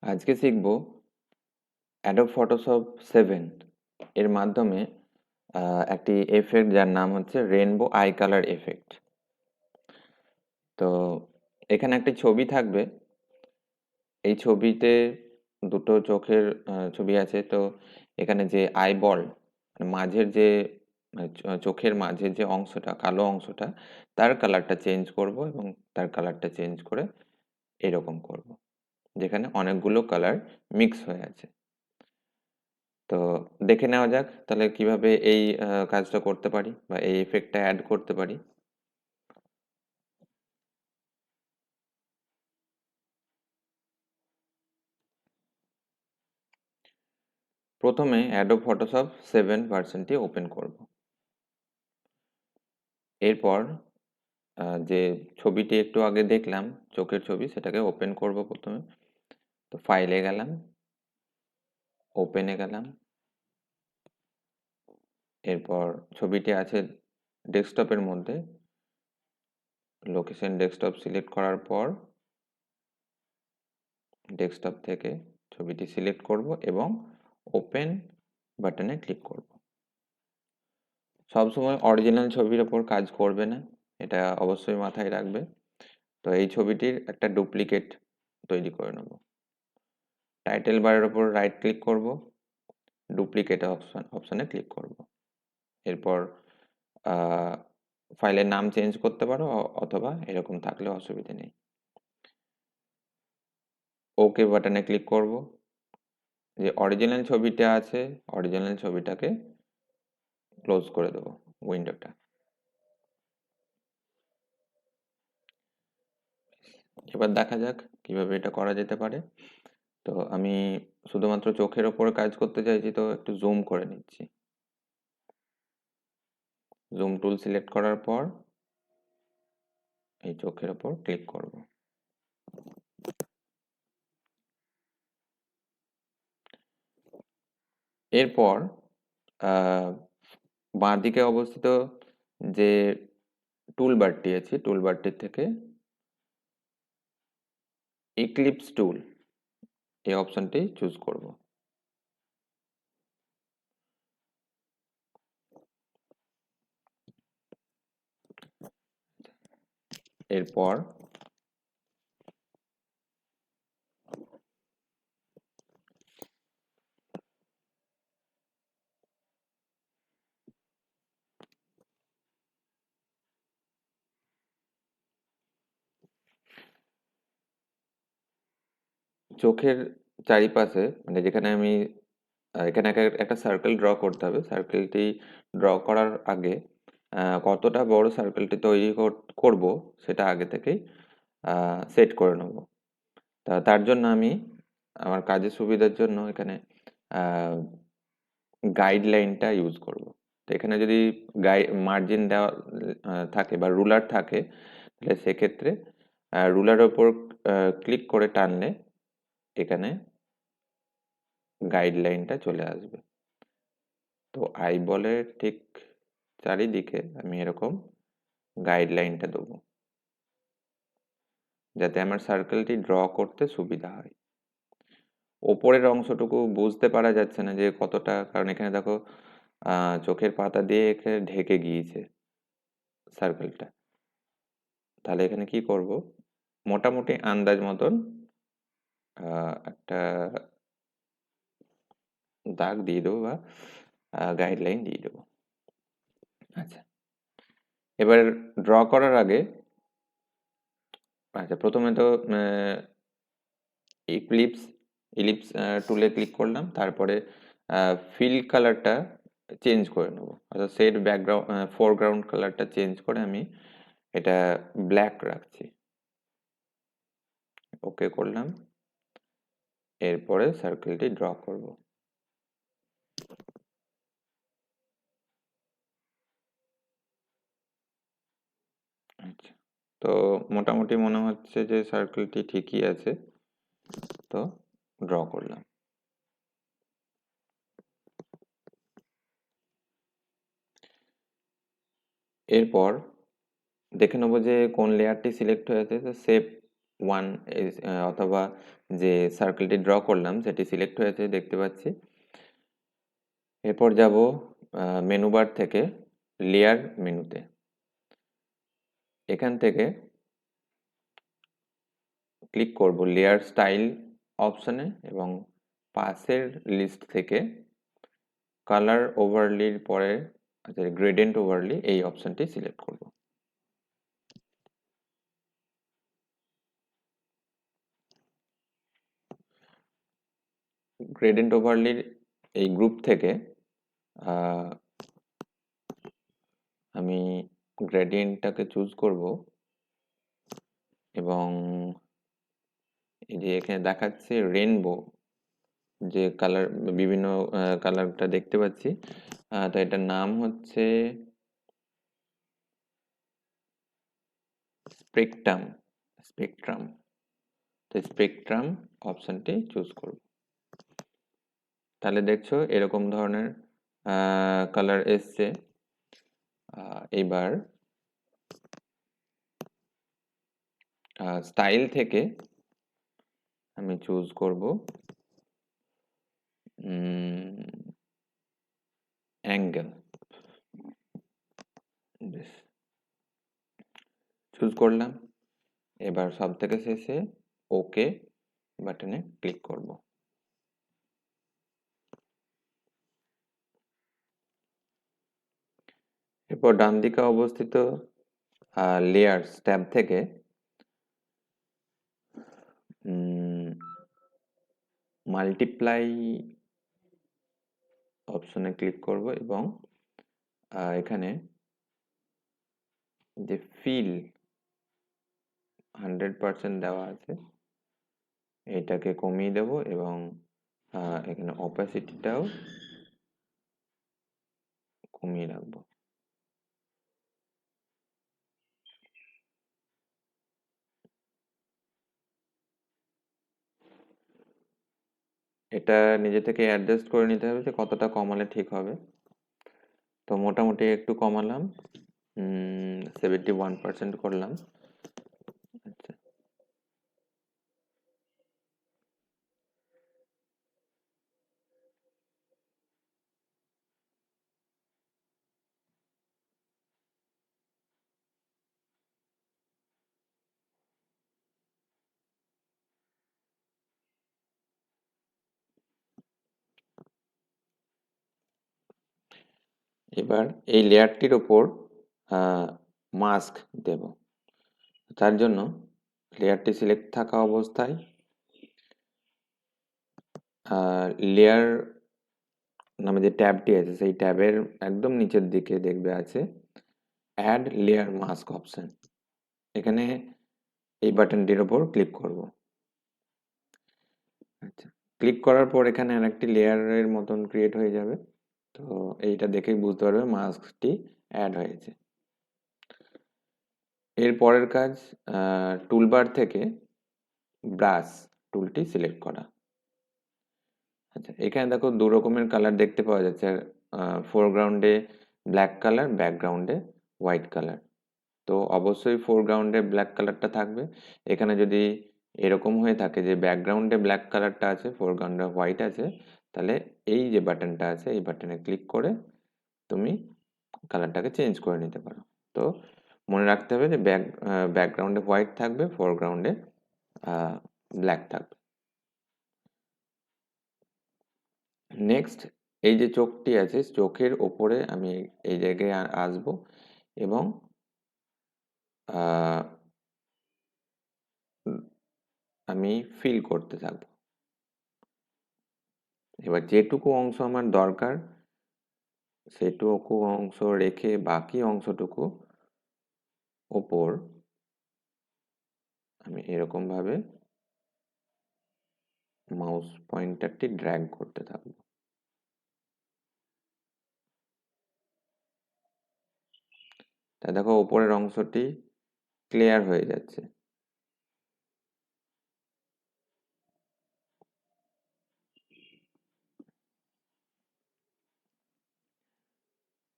আজকে শিখব Adobe Photoshop 7 এর মাধ্যমে একটি এফেক্ট যার নাম হচ্ছে রেনবো আই কালার এফেক্ট। তো এখানে একটি ছবি থাকবে। এই ছবিতে দুটো চোখের ছবি আছে। তো এখানে যে আইবল মাঝের যে চোখের মাঝের যে অংশটা কালো অংশটা তার কালারটা চেঞ্জ করব এবং তার কালারটা চেঞ্জ করে এরকম করব, যেখানে অনেকগুলো কালার মিক্স হয়ে আছে। তো দেখে নেওয়া যাক তাহলে কিভাবে এই কাজটা করতে পারি বা এই এফেক্টটা অ্যাড করতে পারি। প্রথমে অ্যাডোব ফটোশপ 7 ভার্সনটি ওপেন করব। এরপর যে ছবিটি একটু আগে দেখলাম চোখের ছবি, সেটাকে ওপেন করব প্রথমে। তো ফাইলে গেলাম, ওপেনে গেলাম। এরপর ছবিটি আছে ডেস্কটপের মধ্যে, লোকেশন ডেস্কটপ সিলেক্ট করার পর ডেস্কটপ থেকে ছবিটি সিলেক্ট করব এবং ওপেন বাটনে ক্লিক করব। সবসময় অরিজিনাল ছবির ওপর কাজ করবে না, এটা অবশ্যই মাথায় রাখবে। তো এই ছবিটির একটা ডুপ্লিকেট তৈরি করে নেব। টাইটেল বারের ওপর রাইট ক্লিক করব, ডুপ্লিকেট অপশানে ক্লিক করব। এরপর ফাইলের নাম চেঞ্জ করতে পারো অথবা এরকম থাকলে অসুবিধা নেই। ওকে বাটনে ক্লিক করব। যে অরিজিনাল ছবিটা আছে অরিজিনাল ছবিটাকে ক্লোজ করে দেবো উইন্ডোটা। এবার দেখা যাক কিভাবে এটা করা যেতে পারে। তো আমি শুধুমাত্র চোখের ওপর কাজ করতে চাইছি, তো একটু জুম করে নিচ্ছি। জুম টুল সিলেক্ট করার পর এই চোখের ওপর ক্লিক করব। এরপর বাঁ দিকে অবস্থিত যে টুলবারটি আছে টুলবারটির থেকে ইক্লিপস টুল এই অপশনটি চুজ করব। এরপর চোখের চারিপাশে মানে যেখানে আমি এখানে একটা সার্কেল ড্র করতে হবে। সার্কেলটি ড্র করার আগে কতটা বড় সার্কেলটি তৈরি করব সেটা আগে থেকেই সেট করে নেব। তার জন্য আমি আমার কাজের সুবিধার জন্য এখানে গাইডলাইনটা ইউজ করব। তো এখানে যদি মার্জিন দেওয়া থাকে বা রুলার থাকে, তাহলে সেক্ষেত্রে রুলার ওপর ক্লিক করে টানলে এখানে গাইডলাইনটা চলে আসবে। তো আইবলের ঠিক চারিদিকে আমি এরকম গাইডলাইনটা দেবো, যাতে আমার সার্কেলটি ড্র করতে সুবিধা হয়। ওপরের অংশটুকু বুঝতে পারা যাচ্ছে না যে কতটা, কারণ এখানে দেখো চোখের পাতা দিয়ে এখানে ঢেকে গিয়েছে সার্কেলটা। তাহলে এখানে কি করব, মোটামুটি আন্দাজ মতন একটা দাগ দিয়ে দেবো বা গাইডলাইন দিয়ে দেবো। আচ্ছা, এবার ড্র করার আগে প্রথমে তো ইলিপস টুলে ক্লিক করলাম। তারপরে ফিল কালারটা চেঞ্জ করে নেবো, অর্থাৎ সেট ব্যাকগ্রাউন্ড ফোরগ্রাউন্ড কালারটা চেঞ্জ করে আমি এটা ব্ল্যাক রাখছি। ওকে করলাম। এরপরে সার্কেলটি ড্র করব। আচ্ছা, তো মোটামুটি মনে হচ্ছে যে সার্কেলটি ঠিকই আছে। তো ড্র করলাম। এরপর দেখে নেবো যে কোন লেয়ারটি সিলেক্ট হয়েছে। তো সেভ ওয়ান অথবা যে সার্কেলটি ড্র করলাম সেটি সিলেক্ট হয়েছে দেখতে পাচ্ছি। এরপর যাব মেনু বার থেকে লেয়ার মেনুতে। এখান থেকে ক্লিক করব লেয়ার স্টাইল অপশনে এবং পাসের লিস্ট থেকে কালার ওভারলির পরে গ্রেডিয়েন্ট ওভারলি এই অপশনটি সিলেক্ট করব। গ্রেডিয়েন্ট ওভারলির এই গ্রুপ থেকে আমি গ্রেডিয়েন্টটাকে চুজ করব এবং এই যে এখানে দেখাচ্ছে রেনবো যে কালার, বিভিন্ন কালারটা দেখতে পাচ্ছি, তো এটার নাম হচ্ছে স্পেকট্রাম। স্পেকট্রাম তো স্পেকট্রাম অপশনটি চুজ করব। তাহলে দেখছো এরকম ধরনের কালার এসছে। এবার স্টাইল থেকে আমি চুজ করব অ্যাঙ্গেল। চুজ করলাম। এবার সব থেকে শেষে ওকে বাটনে ক্লিক করব। এরপর ডান দিকে অবস্থিত লেয়ার্স ট্যাব থেকে মাল্টিপ্লাই অপশনে ক্লিক করব এবং এখানে যে ফিল 100% দেওয়া আছে এটাকে কমিয়ে দেব এবং এখানে অপাসিটিটাও কমিয়ে রাখবো। এটা নিজে থেকে অ্যাডজাস্ট করে নিতে হবে যে কতটা কমালে ঠিক হবে। তো মোটামুটি একটু কমালাম, 71% করলাম। আচ্ছা, এবার এই লেয়ারটির ওপর মাস্ক দেব। তার জন্য লেয়ারটি সিলেক্ট থাকা অবস্থায় লেয়ার নামে যে ট্যাবটি আছে সেই ট্যাবের একদম নিচের দিকে দেখবে আছে অ্যাড লেয়ার মাস্ক অপশন। এখানে এই বাটনটির ওপর ক্লিক করব। আচ্ছা, ক্লিক করার পর এখানে আরেকটি লেয়ারের মতন ক্রিয়েট হয়ে যাবে। তো এইটা দেখেই বুঝতে পারবে মাস্কটি অ্যাড হয়েছে। এর পরের কাজ টুলবার থেকে ব্রাশ টুলটি সিলেক্ট করা। আচ্ছা, এখানে দেখো দু রকমের কালার দেখতে পাওয়া যাচ্ছে, ফোরগ্রাউন্ডে ব্ল্যাক কালার, ব্যাকগ্রাউন্ডে হোয়াইট কালার। তো অবশ্যই ফোরগ্রাউন্ডে ব্ল্যাক কালারটা থাকবে। এখানে যদি এরকম হয়ে থাকে যে ব্যাকগ্রাউন্ডে ব্ল্যাক কালারটা আছে, ফোরগ্রাউন্ডে হোয়াইট আছে, তাহলে এই যে বাটনটা আছে এই বাটনে ক্লিক করে তুমি কালারটাকে চেঞ্জ করে নিতে পারো। তো মনে রাখতে হবে যে ব্যাকগ্রাউন্ডে হোয়াইট থাকবে, ফোরগ্রাউন্ডে ব্ল্যাক থাকবে। নেক্সট এই যে চোখটি আছে চোখের ওপরে আমি এই জায়গায় আসবো এবং আমি ফিল করতে থাকবো। এবার যেটুকু অংশ আমার দরকার সেটুকু অংশ রেখে বাকি অংশটুকু ওপর আমি এরকম ভাবে মাউস পয়েন্টারটি ড্র্যাগ করতে থাকবো। তা দেখো উপরের অংশটি ক্লিয়ার হয়ে যাচ্ছে।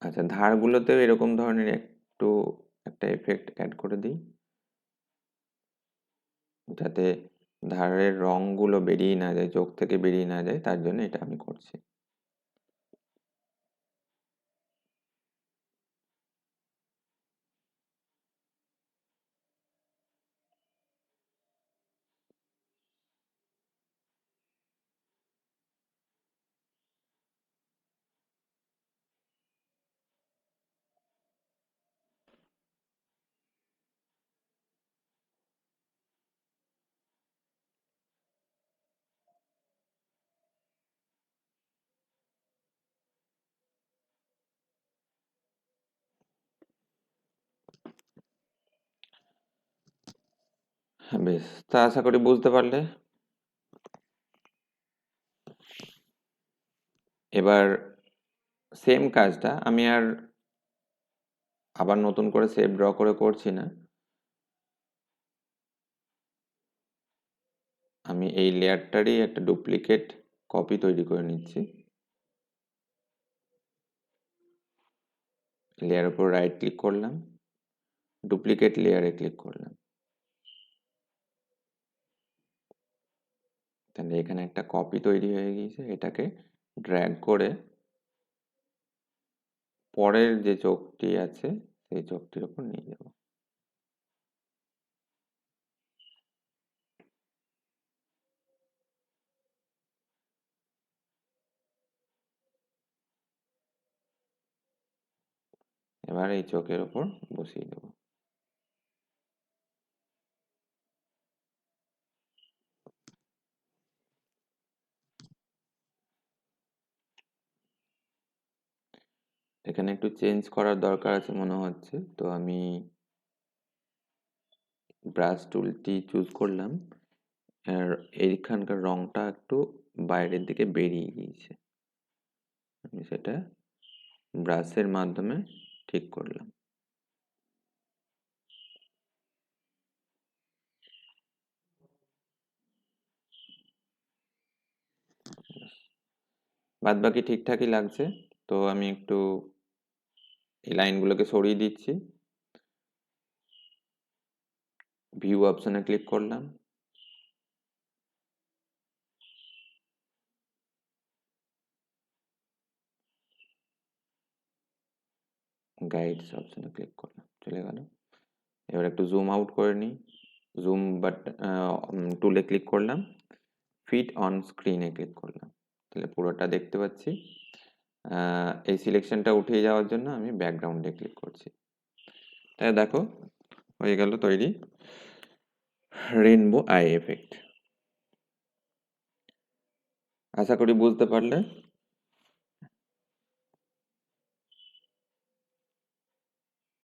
আচ্ছা, ধারগুলোতেও এরকম ধরনের একটা এফেক্ট অ্যাড করে দিই। যাতে ধারের রঙগুলো বেরিয়ে না যায়, চোখ থেকে বেরিয়ে না যায়, তার জন্য এটা আমি করছি। হ্যাঁ, বেশ। তা আশা করি বুঝতে পারলে। এবার সেম কাজটা আমি আর আবার নতুন করে শেপ ড্র করে করছি না। আমি এই লেয়ারটারই একটা ডুপ্লিকেট কপি তৈরি করে নিচ্ছি। লেয়ার উপর রাইট ক্লিক করলাম, ডুপ্লিকেট লেয়ারে ক্লিক করলাম। তাহলে এখানে একটা কপি তৈরি হয়ে গিয়েছে। এটাকে ড্র্যাগ করে পরের যে চোখটি আছে সেই চোখটির উপর নিয়ে যাব। এবার এই চোখের উপর বসিয়ে দেব। এখানে একটু চেঞ্জ করার দরকার আছে মনে হচ্ছে, তো আমি ব্রাশ টুলটি চুজ করলাম। আর এইখানকার রংটা একটু বাইরের দিকে বেরিয়ে গিয়েছে, আমি সেটা ব্রাশের মাধ্যমে ঠিক করলাম। বাদ বাকি ঠিকঠাকই লাগছে। তো আমি একটু এই লাইনগুলোকে সরিয়ে দিচ্ছি। ভিউ অপশনে ক্লিক করলাম, গাইডস অপশনে ক্লিক করলাম, চলে গেল। এবার একটু জুম আউট করে নিই। জুম বাট টুলে ক্লিক করলাম, ফিট অন স্ক্রিনে ক্লিক করলাম, তাহলে পুরোটা দেখতে পাচ্ছি। এই সিলেকশনটা উঠিয়ে যাওয়ার জন্য আমি ব্যাকগ্রাউন্ডে ক্লিক করছি। তাই দেখো হয়ে গেল তৈরি রেনবো আই এফেক্ট। আশা করি বুঝতে পারলে।